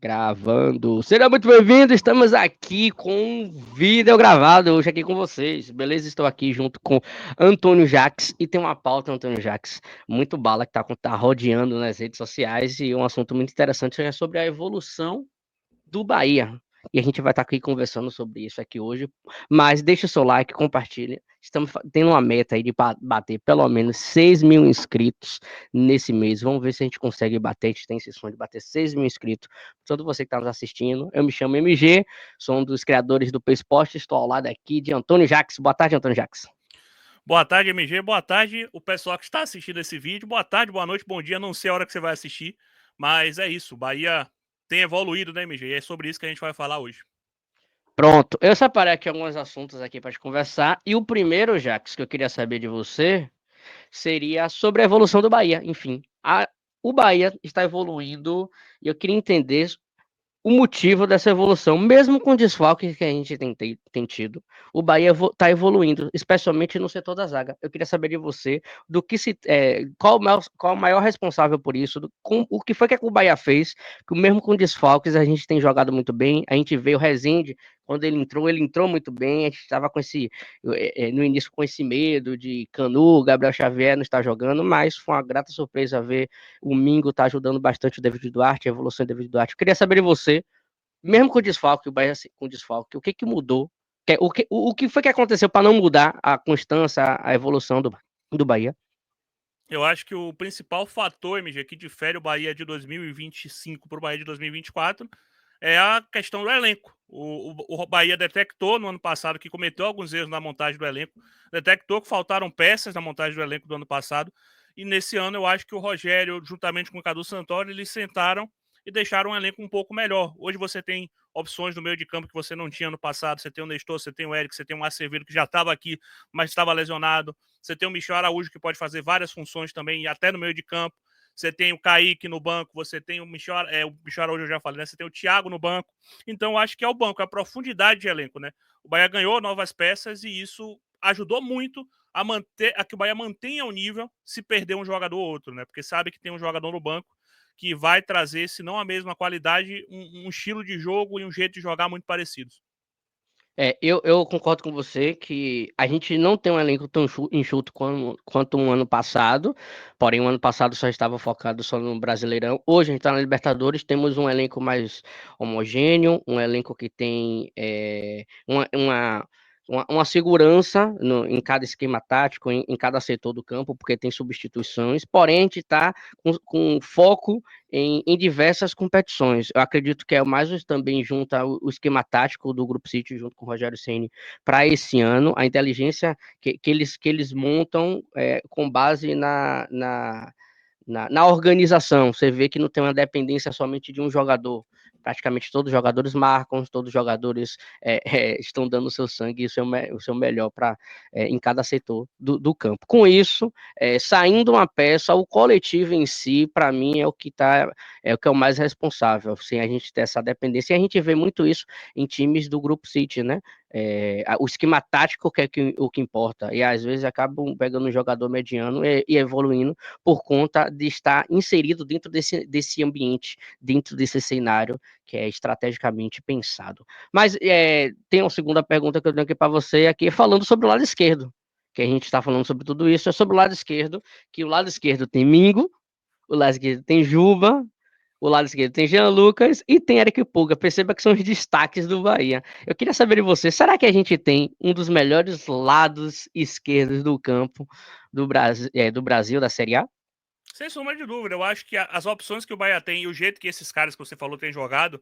Gravando. Seja muito bem-vindo. Estamos aqui com um vídeo gravado hoje aqui com vocês. Beleza? Estou aqui junto com Antônio Jacques e tem uma pauta, Antônio Jacques, muito bala que tá rodeando nas redes sociais e um assunto muito interessante é sobre a evolução do Bahia. E a gente vai estar aqui conversando sobre isso aqui hoje. Mas deixa o seu like, compartilha. Estamos tendo uma meta aí de bater pelo menos 6 mil inscritos nesse mês. Vamos ver se a gente consegue bater. A gente tem esse sonho de bater 6 mil inscritos. Todo você que está nos assistindo, eu me chamo MG, sou um dos criadores do P-Sport. Estou ao lado aqui de Antônio Jacques. Boa tarde, Antônio Jacques. Boa tarde, MG. Boa tarde, o pessoal que está assistindo esse vídeo. Boa tarde, boa noite, bom dia. Não sei a hora que você vai assistir, mas é isso. O Bahia tem evoluído, né, MG? E é sobre isso que a gente vai falar hoje. Pronto, eu separei aqui alguns assuntos aqui para te conversar. E o primeiro, Jacques, que eu queria saber de você seria sobre a evolução do Bahia. Enfim, o Bahia está evoluindo e eu queria entender o motivo dessa evolução, mesmo com o desfalque que a gente tem tido, o Bahia está evoluindo, especialmente no setor da zaga. Eu queria saber de você do que qual o maior responsável por isso, o que foi que o Bahia fez, que mesmo com desfalques a gente tem jogado muito bem, a gente vê o Rezende, quando ele entrou muito bem, a gente estava com no início com esse medo de Canu, Gabriel Xavier não estar jogando, mas foi uma grata surpresa ver o Mingo tá ajudando bastante o David Duarte, a evolução do David Duarte. Eu queria saber de você, mesmo com o desfalque, o Bahia com desfalque, o que mudou? O que foi que aconteceu para não mudar a constância, a evolução do Bahia? Eu acho que o principal fator, MG, que difere o Bahia de 2025 para o Bahia de 2024 é a questão do elenco. O Bahia detectou no ano passado que cometeu alguns erros na montagem do elenco, detectou que faltaram peças na montagem do elenco do ano passado, e nesse ano eu acho que o Rogério, juntamente com o Cadu Santoro, eles sentaram e deixaram um elenco um pouco melhor. Hoje você tem opções no meio de campo que você não tinha no passado, você tem o Nestor, você tem o Eric, você tem o Acevedo, que já estava aqui, mas estava lesionado, você tem o Michel Araújo, que pode fazer várias funções também, até no meio de campo. Você tem o Kaique no banco, você tem o Michel Araújo, eu já falei, né? Você tem o Thiago no banco. Então, eu acho que é o banco, é a profundidade de elenco, né? O Bahia ganhou novas peças e isso ajudou muito a que o Bahia mantenha o nível se perder um jogador ou outro, né? Porque sabe que tem um jogador no banco que vai trazer, se não a mesma qualidade, um estilo de jogo e um jeito de jogar muito parecidos. Eu concordo com você que a gente não tem um elenco tão enxuto quanto um ano passado, porém, o ano passado só estava focado só no Brasileirão. Hoje a gente está na Libertadores, temos um elenco mais homogêneo, um elenco que tem uma segurança em cada esquema tático, em cada setor do campo, porque tem substituições, porém, a gente está com foco em diversas competições. Eu acredito que é mais também junta o esquema tático do Grupo City junto com o Rogério Ceni para esse ano, a inteligência que eles montam com base na organização. Você vê que não tem uma dependência somente de um jogador. Praticamente todos os jogadores marcam, todos os jogadores estão dando o seu sangue e o seu melhor em cada setor do campo. Com isso, saindo uma peça, o coletivo em si, para mim, é o que é o mais responsável, sem a gente ter essa dependência. E a gente vê muito isso em times do Grupo City, né? O esquema tático o que importa, e às vezes acabam pegando um jogador mediano e evoluindo por conta de estar inserido dentro desse ambiente, dentro desse cenário que é estrategicamente pensado. Mas tem uma segunda pergunta que eu tenho aqui para você, aqui falando sobre o lado esquerdo, que a gente está falando sobre tudo isso, é sobre o lado esquerdo, que o lado esquerdo tem Mingo, o lado esquerdo tem Juba, o lado esquerdo tem Jean Lucas e tem Eric Pulga. Perceba que são os destaques do Bahia. Eu queria saber de você, será que a gente tem um dos melhores lados esquerdos do campo do Brasil, da Série A? Sem sombra de dúvida, eu acho que as opções que o Bahia tem e o jeito que esses caras que você falou têm jogado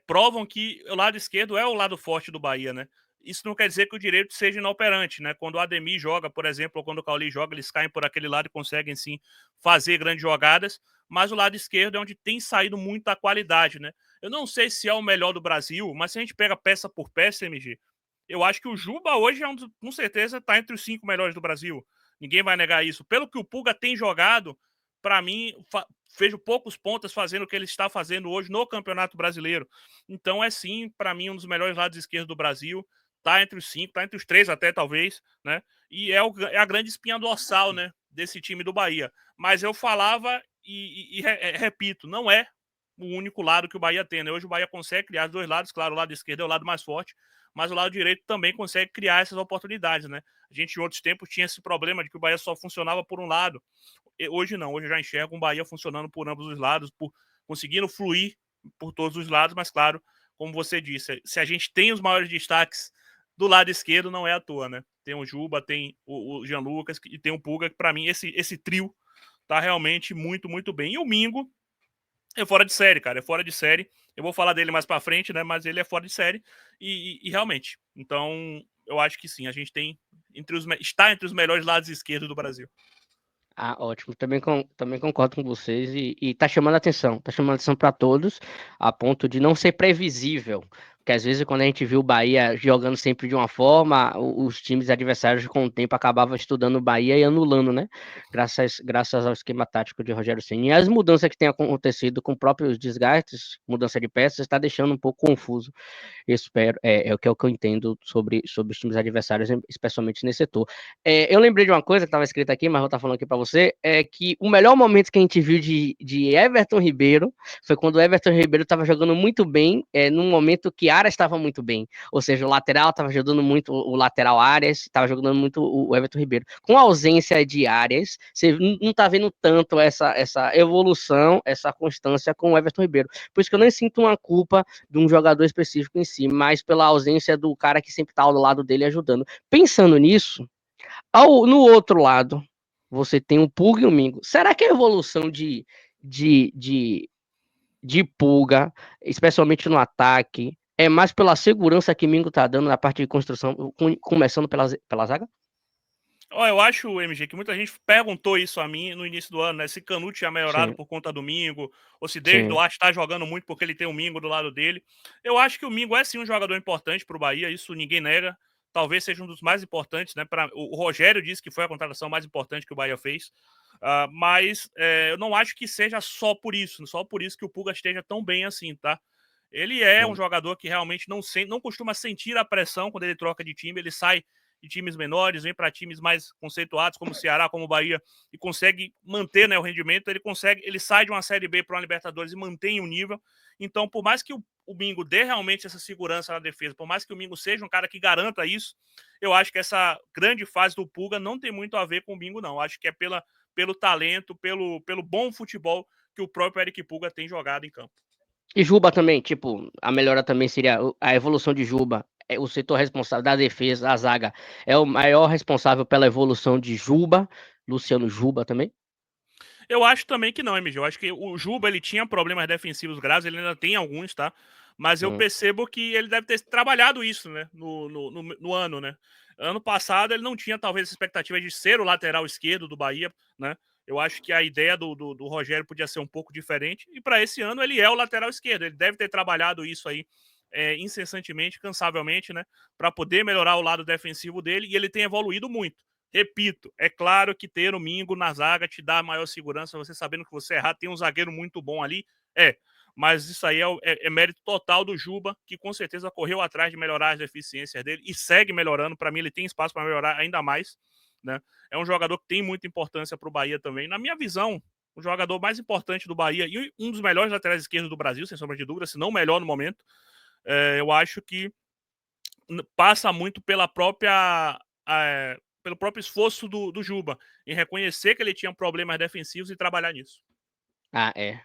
provam que o lado esquerdo é o lado forte do Bahia, né? Isso não quer dizer que o direito seja inoperante, né? Quando o Ademir joga, por exemplo, ou quando o Cauli joga, eles caem por aquele lado e conseguem sim fazer grandes jogadas, mas o lado esquerdo é onde tem saído muita qualidade, né? Eu não sei se é o melhor do Brasil, mas se a gente pega peça por peça, MG, eu acho que o Juba hoje com certeza está entre os 5 melhores do Brasil. Ninguém vai negar isso. Pelo que o Pulga tem jogado, para mim, vejo poucos pontas fazendo o que ele está fazendo hoje no Campeonato Brasileiro. Então é sim, para mim, um dos melhores lados esquerdos do Brasil. Tá entre os 5, tá entre os 3 até, talvez, né? E é a grande espinha dorsal, né? Desse time do Bahia. Mas eu falava e repito, não é o único lado que o Bahia tem, né? Hoje o Bahia consegue criar os dois lados, claro, o lado esquerdo é o lado mais forte, mas o lado direito também consegue criar essas oportunidades, né? A gente em outros tempos tinha esse problema de que o Bahia só funcionava por um lado. E hoje não, hoje eu já enxergo um Bahia funcionando por ambos os lados, por conseguindo fluir por todos os lados, mas claro, como você disse, se a gente tem os maiores destaques do lado esquerdo, não é à toa, né? Tem o Juba, tem o Jean Lucas e tem o Pulga, que para mim esse trio tá realmente muito, muito bem. E o Mingo é fora de série, cara, é fora de série. Eu vou falar dele mais pra frente, né? Mas ele é fora de série e realmente. Então, eu acho que sim, a gente tem está entre os melhores lados esquerdos do Brasil. Ah, ótimo. Também concordo com vocês e tá chamando atenção para todos, a ponto de não ser previsível. Porque às vezes, quando a gente viu o Bahia jogando sempre de uma forma, os times adversários, com o tempo, acabavam estudando o Bahia e anulando, né? Graças ao esquema tático de Rogério Ceni. E as mudanças que têm acontecido com próprios desgastes, mudança de peças, está deixando um pouco confuso. Espero, é o que eu entendo sobre os times adversários, especialmente nesse setor. Eu lembrei de uma coisa que estava escrita aqui, mas vou estar falando aqui para você, é que o melhor momento que a gente viu de Everton Ribeiro foi quando o Everton Ribeiro estava jogando muito bem, num momento que Arias estava muito bem. Ou seja, o lateral estava jogando muito, o lateral Arias estava jogando muito o Everton Ribeiro. Com a ausência de Arias, você não está vendo tanto essa evolução, essa constância com o Everton Ribeiro. Por isso que eu nem sinto uma culpa de um jogador específico em si, mas pela ausência do cara que sempre está ao lado dele ajudando. Pensando nisso, no outro lado, você tem o Pulga e o Mingo. Será que a evolução de, de, de Pulga, especialmente no ataque, é mais pela segurança que Mingo tá dando na parte de construção, começando pela zaga? Ó, eu acho, MG, que muita gente perguntou isso a mim no início do ano, né? Se Canuto tinha melhorado Sim, por conta do Mingo, ou se David sim. Duarte está jogando muito porque ele tem o Mingo do lado dele. Eu acho que o Mingo é sim um jogador importante para o Bahia, isso ninguém nega. Talvez seja um dos mais importantes, né? O Rogério disse que foi a contratação mais importante que o Bahia fez. Mas eu não acho que seja só por isso que o Pulga esteja tão bem assim, tá? Ele é um Sim. jogador que realmente não costuma sentir a pressão quando ele troca de time, ele sai de times menores, vem para times mais conceituados, como o Ceará, como o Bahia, e consegue manter, né, o rendimento. Ele sai de uma Série B para uma Libertadores e mantém o nível. Então, por mais que o Mingo dê realmente essa segurança na defesa, por mais que o Mingo seja um cara que garanta isso, eu acho que essa grande fase do Pulga não tem muito a ver com o Mingo, não. Eu acho que é pelo talento, pelo bom futebol que o próprio Eric Pulga tem jogado em campo. E Juba também, tipo, a melhora também seria a evolução de Juba. O setor responsável da defesa, a zaga, é o maior responsável pela evolução de Juba, Luciano Juba também. Eu acho também que não, MG. Eu acho que o Juba ele tinha problemas defensivos graves, ele ainda tem alguns, tá? Mas eu Hum. percebo que ele deve ter trabalhado isso, né? No ano, né? Ano passado ele não tinha talvez essa expectativa de ser o lateral esquerdo do Bahia, né? Eu acho que a ideia do Rogério podia ser um pouco diferente. E para esse ano ele é o lateral esquerdo. Ele deve ter trabalhado isso aí incessantemente, cansavelmente, né? Para poder melhorar o lado defensivo dele. E ele tem evoluído muito. Repito, é claro que ter o Mingo na zaga te dá maior segurança, você sabendo que você errar, tem um zagueiro muito bom ali, mas isso aí é mérito total do Juba, que com certeza correu atrás de melhorar as deficiências dele e segue melhorando. Para mim, ele tem espaço para melhorar ainda mais, né? É um jogador que tem muita importância para o Bahia também. Na minha visão, o jogador mais importante do Bahia e um dos melhores laterais esquerdos do Brasil, sem sombra de dúvida, se não o melhor no momento, eu acho que passa muito pelo próprio esforço do Juba, em reconhecer que ele tinha problemas defensivos e trabalhar nisso. Ah, é.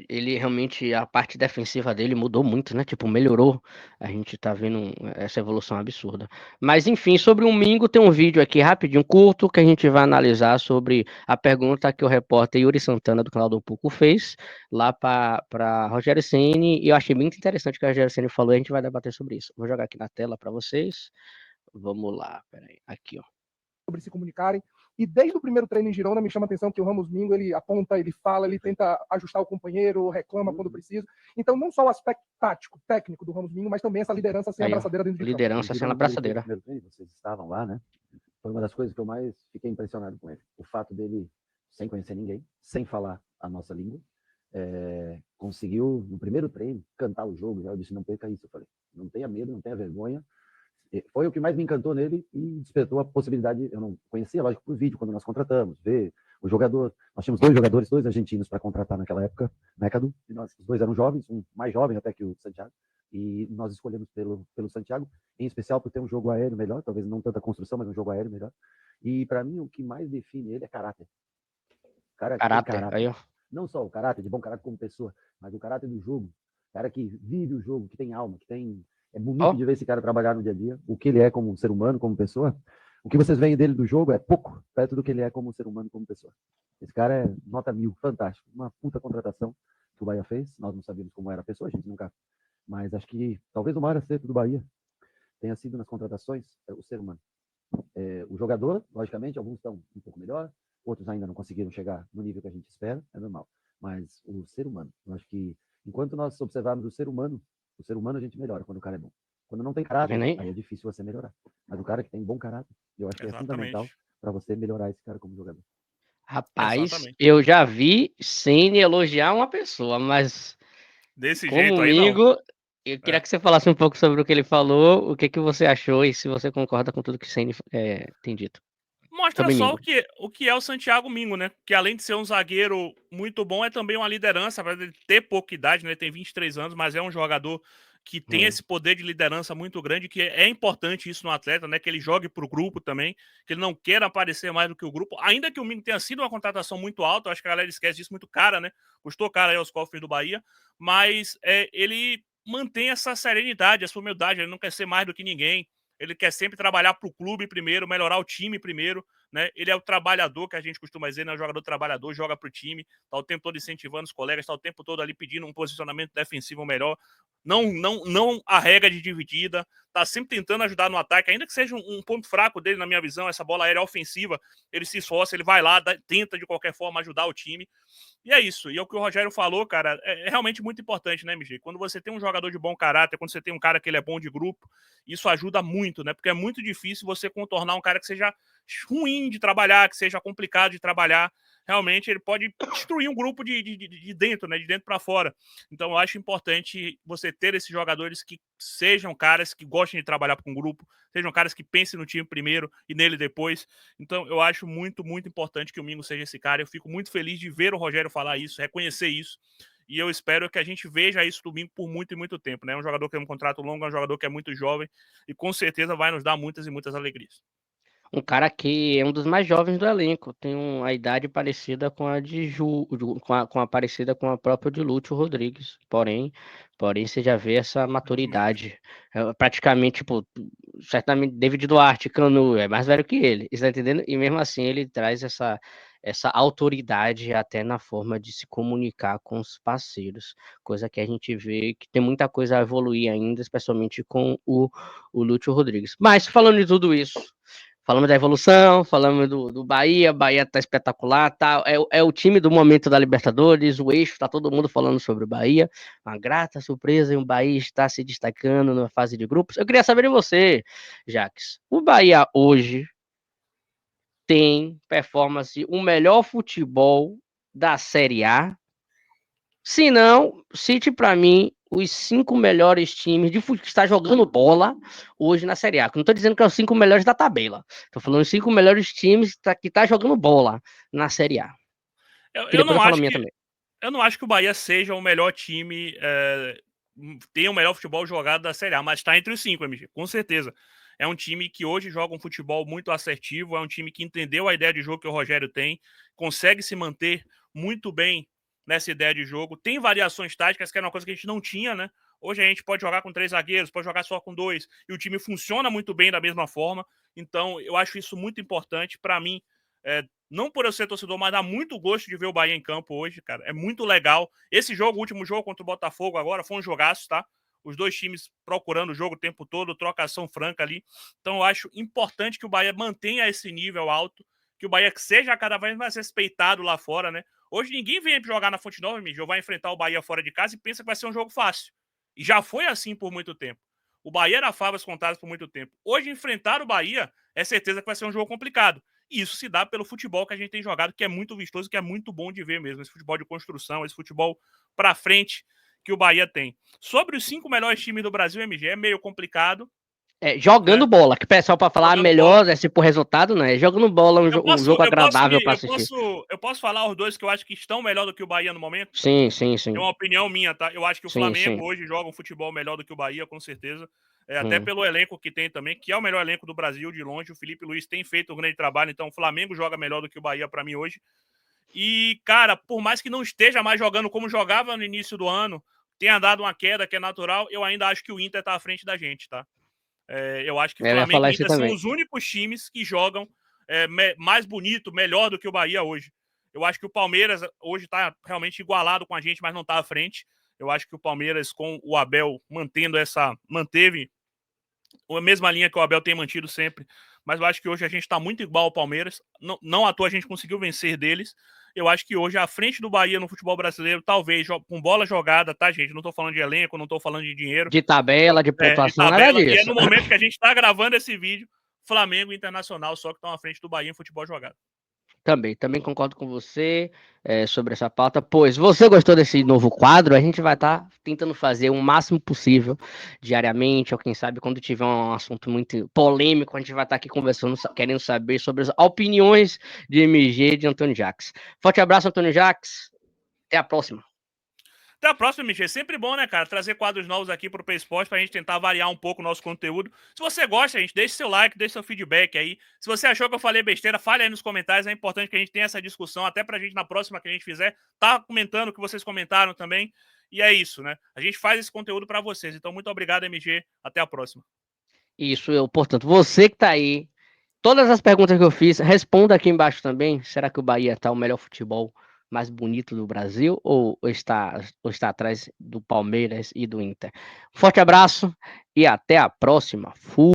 Ele realmente, a parte defensiva dele mudou muito, né? Tipo, melhorou. A gente tá vendo essa evolução absurda. Mas, enfim, sobre o Mingo, tem um vídeo aqui rapidinho, curto, que a gente vai analisar sobre a pergunta que o repórter Yuri Santana, do canal do Puco, fez lá para Rogério Ceni. E eu achei muito interessante o que o Rogério Ceni falou e a gente vai debater sobre isso. Vou jogar aqui na tela para vocês. Vamos lá, peraí. Aqui, ó. Sobre se comunicarem. E desde o primeiro treino em Girona me chama a atenção que o Ramos Mingo, ele aponta, ele fala, ele tenta ajustar o companheiro, reclama quando precisa. Então, não só o aspecto tático, técnico do Ramos Mingo, mas também essa liderança sem Aí, ó. abraçadeira dentro de campo. Liderança sem abraçadeira. Primeiro treino, vocês estavam lá, né? Foi uma das coisas que eu mais fiquei impressionado com ele. O fato dele, sem conhecer ninguém, sem falar a nossa língua, conseguiu, no primeiro treino, cantar o jogo. Eu disse, não perca isso. Eu falei, não tenha medo, não tenha vergonha. Foi o que mais me encantou nele e despertou a possibilidade, eu não conhecia, lógico, por vídeo, quando nós contratamos, ver O jogador, nós tínhamos 2 jogadores, 2 argentinos para contratar naquela época, né, Cadu? E nós, os 2 eram jovens, um mais jovem até que o Santiago, e nós escolhemos pelo Santiago, em especial por ter um jogo aéreo melhor, talvez não tanta construção, mas um jogo aéreo melhor. E para mim o que mais define ele é caráter. O cara tem caráter. Aí, ó. Não só o caráter, de bom caráter como pessoa, mas o caráter do jogo. O cara que vive o jogo, que tem alma, que tem... É bonito de ver esse cara trabalhar no dia a dia, o que ele é como um ser humano, como pessoa. O que vocês veem dele do jogo é pouco, perto do que ele é como um ser humano, como pessoa. Esse cara é nota 1000, fantástico. Uma puta contratação que o Bahia fez. Nós não sabíamos como era a pessoa, a gente nunca... Mas acho que talvez o maior acerto do Bahia tenha sido nas contratações o ser humano. O jogador, logicamente, alguns estão um pouco melhor, outros ainda não conseguiram chegar no nível que a gente espera, é normal. Mas o ser humano, eu acho que enquanto nós observarmos o ser humano a gente melhora quando o cara é bom. Quando não tem caráter, aí é difícil você melhorar. Mas o cara que tem bom caráter, eu acho que é fundamental para você melhorar esse cara como jogador. Rapaz, eu já vi Ceni elogiar uma pessoa, mas desse jeito aí não. Eu queria que você falasse um pouco sobre o que ele falou, o que você achou e se você concorda com tudo que Ceni tem dito. Mostra só o que é o Santiago Mingo, né? Que além de ser um zagueiro muito bom, é também uma liderança, apesar de ter pouca idade, né? Tem 23 anos, mas é um jogador que tem esse poder de liderança muito grande, que é importante isso no atleta, né? Que ele jogue pro grupo também, que ele não queira aparecer mais do que o grupo, ainda que o Mingo tenha sido uma contratação muito alta, eu acho que a galera esquece disso, muito cara, né? Custou caro aí aos cofres do Bahia, mas ele mantém essa serenidade, essa humildade, ele não quer ser mais do que ninguém, ele quer sempre trabalhar para o clube primeiro, melhorar o time primeiro, né? Ele é o trabalhador que a gente costuma dizer, né? O jogador trabalhador, joga para o time, tá o tempo todo incentivando os colegas, tá o tempo todo ali pedindo um posicionamento defensivo melhor, não a regra de dividida, tá sempre tentando ajudar no ataque, ainda que seja um ponto fraco dele, na minha visão, essa bola aérea ofensiva, ele se esforça, ele vai lá, tenta de qualquer forma ajudar o time. E é isso. E é o que o Rogério falou, cara, é realmente muito importante, né, MG? Quando você tem um jogador de bom caráter, quando você tem um cara que ele é bom de grupo, isso ajuda muito, né? Porque é muito difícil você contornar um cara que seja ruim de trabalhar, que seja complicado de trabalhar. Realmente ele pode destruir um grupo de dentro, né? De dentro para fora. Então eu acho importante você ter esses jogadores que sejam caras que gostem de trabalhar com o grupo, sejam caras que pensem no time primeiro e nele depois. Então eu acho muito, muito importante que o Mingo seja esse cara. Eu fico muito feliz de ver o Rogério falar isso, reconhecer isso. E eu espero que a gente veja isso domingo por muito e muito tempo, né? É um jogador que tem um contrato longo, é um jogador que é muito jovem e com certeza vai nos dar muitas e muitas alegrias. Um cara que é um dos mais jovens do elenco, tem a idade parecida com a de parecida com a própria de Lúcio Rodrigues. Porém você já vê essa maturidade. Praticamente, tipo, certamente David Duarte, Canu, é mais velho que ele, está entendendo? E mesmo assim ele traz essa autoridade até na forma de se comunicar com os parceiros, coisa que a gente vê que tem muita coisa a evoluir ainda, especialmente com o Lúcio Rodrigues. Mas falando de tudo isso, falamos da evolução, falamos do Bahia tá espetacular, tá, é o time do momento da Libertadores, o eixo, tá todo mundo falando sobre o Bahia, uma grata surpresa e o Bahia está se destacando na fase de grupos. Eu queria saber de você, Jax, o Bahia hoje tem performance, o melhor futebol da Série A? Se não, cite para mim os 5 melhores times de futebol que está jogando bola hoje na Série A. Não estou dizendo que é os 5 melhores da tabela. Estou falando os 5 melhores times que tá jogando bola na Série A. Eu não acho que o Bahia seja o melhor time, tenha o melhor futebol jogado da Série A, mas está entre os 5, MG, com certeza. É um time que hoje joga um futebol muito assertivo, é um time que entendeu a ideia de jogo que o Rogério tem, consegue se manter muito bem nessa ideia de jogo. Tem variações táticas, que era uma coisa que a gente não tinha, né? Hoje a gente pode jogar com 3 zagueiros, pode jogar só com 2, e o time funciona muito bem da mesma forma. Então, eu acho isso muito importante. Para mim, não por eu ser torcedor, mas dá muito gosto de ver o Bahia em campo hoje, cara. É muito legal. Esse jogo, o último jogo contra o Botafogo agora, foi um jogaço, tá? Os dois times procurando o jogo o tempo todo, trocação franca ali. Então, eu acho importante que o Bahia mantenha esse nível alto, que o Bahia seja cada vez mais respeitado lá fora, né? Hoje ninguém vem jogar na Fonte Nova, Mijô, vai enfrentar o Bahia fora de casa e pensa que vai ser um jogo fácil. E já foi assim por muito tempo. O Bahia era favas contadas por muito tempo. Hoje, enfrentar o Bahia é certeza que vai ser um jogo complicado. E isso se dá pelo futebol que a gente tem jogado, que é muito vistoso, que é muito bom de ver mesmo. Esse futebol de construção, esse futebol pra frente que o Bahia tem. Sobre os 5 melhores times do Brasil, MG, é meio complicado. Jogando bola, que o pessoal para falar Jogando melhor, bola. é se por resultado, não é jogando bola, um jogo agradável para assistir. Eu posso falar os dois que eu acho que estão melhor do que o Bahia no momento? Sim. É uma opinião minha, tá? Eu acho que o Sim, Flamengo sim. hoje joga um futebol melhor do que o Bahia, com certeza. Até pelo elenco que tem também, que é o melhor elenco do Brasil, de longe. O Felipe Luiz tem feito um grande trabalho, então o Flamengo joga melhor do que o Bahia para mim hoje. E, cara, por mais que não esteja mais jogando como jogava no início do ano, tenha dado uma queda que é natural, eu ainda acho que o Inter tá à frente da gente, tá? Eu acho que Eu ia Flamengo falar e isso Inter são também. os únicos times que jogam mais bonito, melhor do que o Bahia hoje. Eu acho que o Palmeiras hoje está realmente igualado com a gente, mas não está à frente. Eu acho que o Palmeiras, com o Abel manteve a mesma linha que o Abel tem mantido sempre. Mas eu acho que hoje a gente está muito igual ao Palmeiras. Não à toa a gente conseguiu vencer deles. Eu acho que hoje, à frente do Bahia no futebol brasileiro, talvez com bola jogada, tá, gente? Não tô falando de elenco, não tô falando de dinheiro. De tabela, de De pontuação, nada tabela. E é disso. no momento que a gente tá gravando esse vídeo, Flamengo e Internacional só que estão à frente do Bahia em futebol jogado. Também concordo com você sobre essa pauta. Pois, você gostou desse novo quadro? A gente vai estar tentando fazer o máximo possível diariamente, ou quem sabe quando tiver um assunto muito polêmico, a gente vai estar aqui conversando, querendo saber sobre as opiniões de MG e de Antônio Jacques. Forte abraço, Antônio Jacques. Até a próxima. Até a próxima, MG. Sempre bom, né, cara? Trazer quadros novos aqui pro P-Sport pra gente tentar variar um pouco o nosso conteúdo. Se você gosta, gente, deixe seu like, deixe seu feedback aí. Se você achou que eu falei besteira, fale aí nos comentários. É importante que a gente tenha essa discussão, até pra gente, na próxima que a gente fizer, tá comentando o que vocês comentaram também. E é isso, né? A gente faz esse conteúdo pra vocês. Então, muito obrigado, MG. Até a próxima. Portanto, você que tá aí, todas as perguntas que eu fiz, responda aqui embaixo também. Será que o Bahia tá o melhor futebol mais bonito do Brasil ou está atrás do Palmeiras e do Inter? Forte abraço e até a próxima. Fui.